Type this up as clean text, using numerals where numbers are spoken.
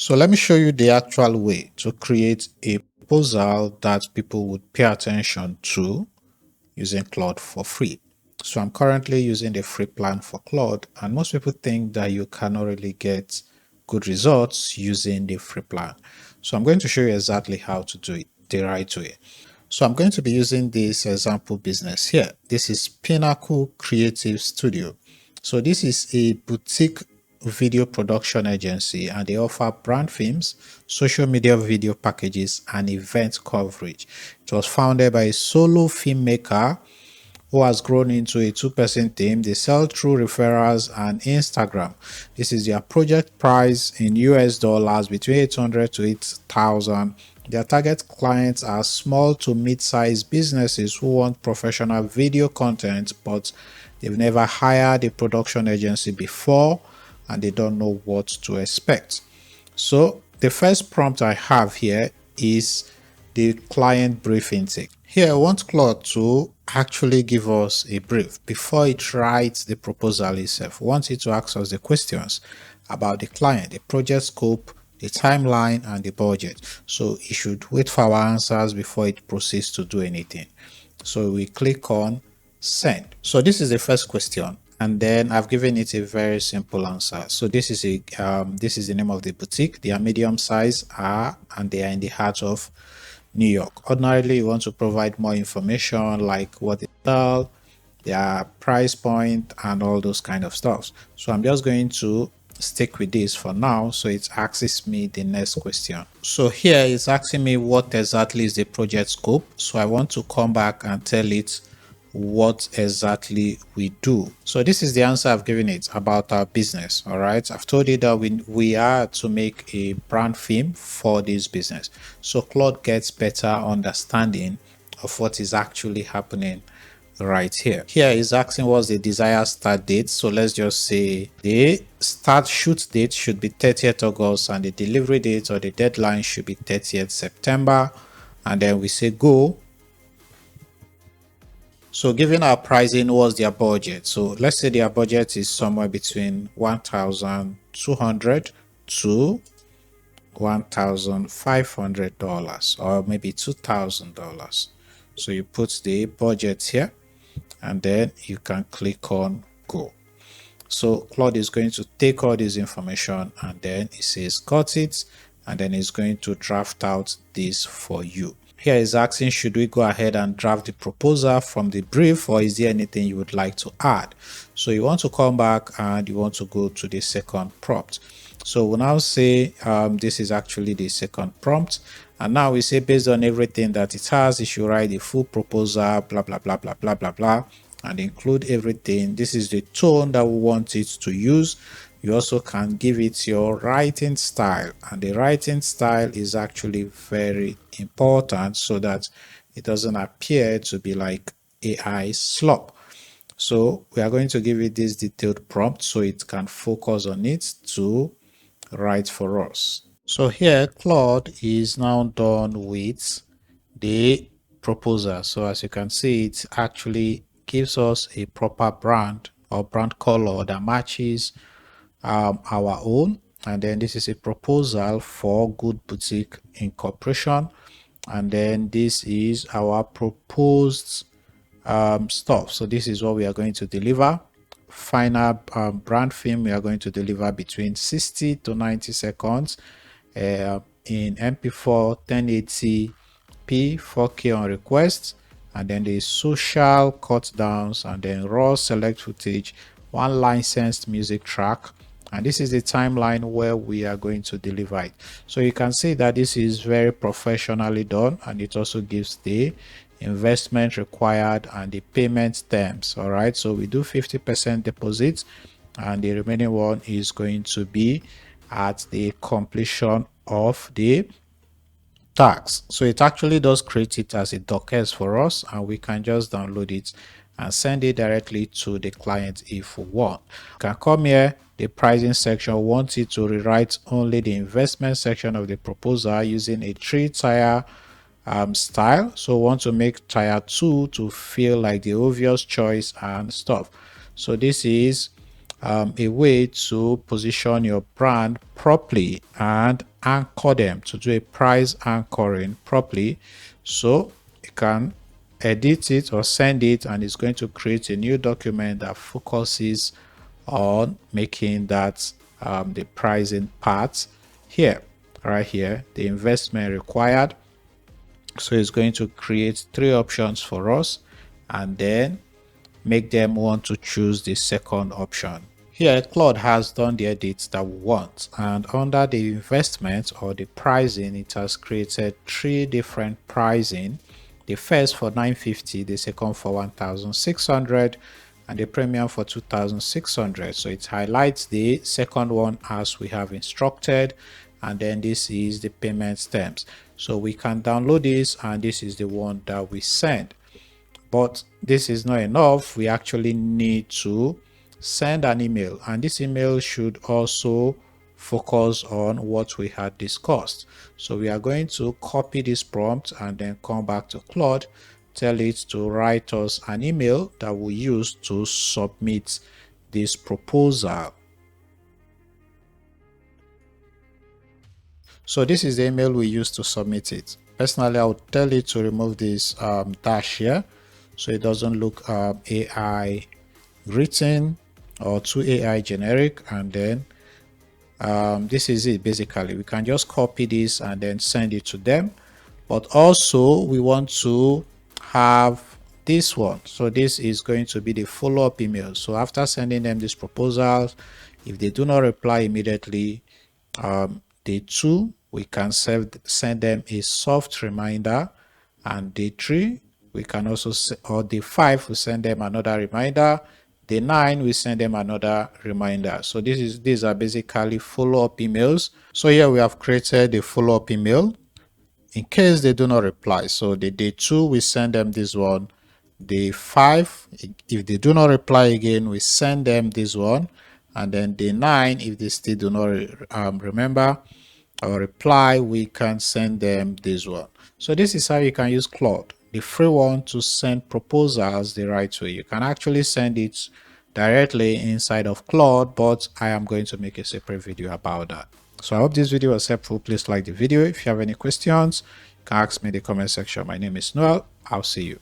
So let me show you the actual way to create a proposal that people would pay attention to using Claude for free. So I'm currently using the free plan for Claude, and most people think that you cannot really get good results using the free plan. So I'm going to show you exactly how to do it the right way. So I'm going to be using this example business here. This is Pinnacle Creative Studio. So this is a boutique video production agency, and they offer brand films, social media video packages, and event coverage. It was founded by a solo filmmaker who has grown into a two-person team. They sell through referrals and Instagram. This is their project price in US dollars between 800 to 8,000. Their target clients are small to mid-sized businesses who want professional video content, but they've never hired a production agency before and they don't know what to expect. So the first prompt I have here is the client brief intake. Here I want Claude to actually give us a brief before it writes the proposal itself. We want it to ask us the questions about the client, the project scope, the timeline, and the budget. So it should wait for our answers before it proceeds to do anything. So we click on send. So this is the first question, and then I've given it a very simple answer. So this is the name of the boutique. They are medium size, and they are in the heart of New York. Ordinarily, you want to provide more information like what they sell, their price point, and all those kind of stuff. So I'm just going to stick with this for now. So it asks me the next question. So here it's asking me what exactly is the project scope. So I want to come back and tell it what exactly we do. So this is the answer I've given it about our business. All right, I've told you that we are to make a brand film for this business, so Claude gets better understanding of what is actually happening right here. Here is asking what's the desired start date. So let's just say the start shoot date should be 30th August and the delivery date or the deadline should be 30th September. And then we say go. So given our pricing, what's their budget? So let's say their budget is somewhere between $1,200 to $1,500 or maybe $2,000. So you put the budget here and then you can click on go. So Claude is going to take all this information and then it says got it, and then it's going to draft out this for you. Here is asking, should we go ahead and draft the proposal from the brief, or is there anything you would like to add? So you want to come back and you want to go to the second prompt. So we'll now say this is actually the second prompt, and now we say based on everything that it has, it should write the full proposal, blah blah blah blah blah blah blah, and include everything. This is the tone that we want it to use. You also can give it your writing style, and the writing style is actually very important so that it doesn't appear to be like AI slop. So we are going to give it this detailed prompt so it can focus on it to write for us. So here Claude is now done with the proposal. So as you can see, it actually gives us a proper brand or brand color that matches our own. And then this is a proposal for Good Boutique Incorporation, and then this is our proposed stuff. So this is what we are going to deliver. Final brand film we are going to deliver between 60 to 90 seconds in MP4 1080p 4K on request, and then the social cut downs, and then raw select footage, one licensed music track, and this is the timeline where we are going to deliver it. So you can see that this is very professionally done, and it also gives the investment required and the payment terms. All right, so we do 50% deposit and the remaining one is going to be at the completion of the tax. So it actually does create it as a dockers for us, and we can just download it and send it directly to the client if we want. You can come here, the pricing section, want it to rewrite only the investment section of the proposal using a 3-tier style. So want to make tier 2 to feel like the obvious choice and stuff. So this is a way to position your brand properly and anchor them, to do a price anchoring properly. So you can edit it or send it, and it's going to create a new document that focuses on making that the pricing part here, right here, the investment required. So it's going to create three options for us and then make them want to choose the second option. Here, Claude has done the edits that we want, and under the investment or the pricing, it has created three different pricing. The first for 950, the second for 1,600, and the premium for 2,600. So it highlights the second one as we have instructed, and then this is the payment terms. So we can download this, and this is the one that we send. But this is not enough. We actually need to send an email, and this email should also focus on what we had discussed. So we are going to copy this prompt and then come back to Claude, tell it to write us an email that we use to submit this proposal. So this is the email we use to submit it. Personally, I would tell it to remove this dash here, so it doesn't look AI written or too AI generic. And then this is it. Basically, we can just copy this and then send it to them. But also we want to have this one. So this is going to be the follow-up email. So after sending them this proposal, if they do not reply immediately, day 2 we can send them a soft reminder, and day 3 we can also, or day 5 we send them another reminder, day 9 we send them another reminder. So these are basically follow-up emails. So here we have created a follow-up email in case they do not reply. So the day 2 we send them this one, day 5 if they do not reply again we send them this one, and then day 9 if they still do not remember or reply, we can send them this one. So this is how you can use Claude, the free one, to send proposals the right way. You can actually send it directly inside of Claude, but I am going to make a separate video about that. So I hope this video was helpful. Please like the video. If you have any questions, you can ask me in the comment section. My name is Noel. I'll see you.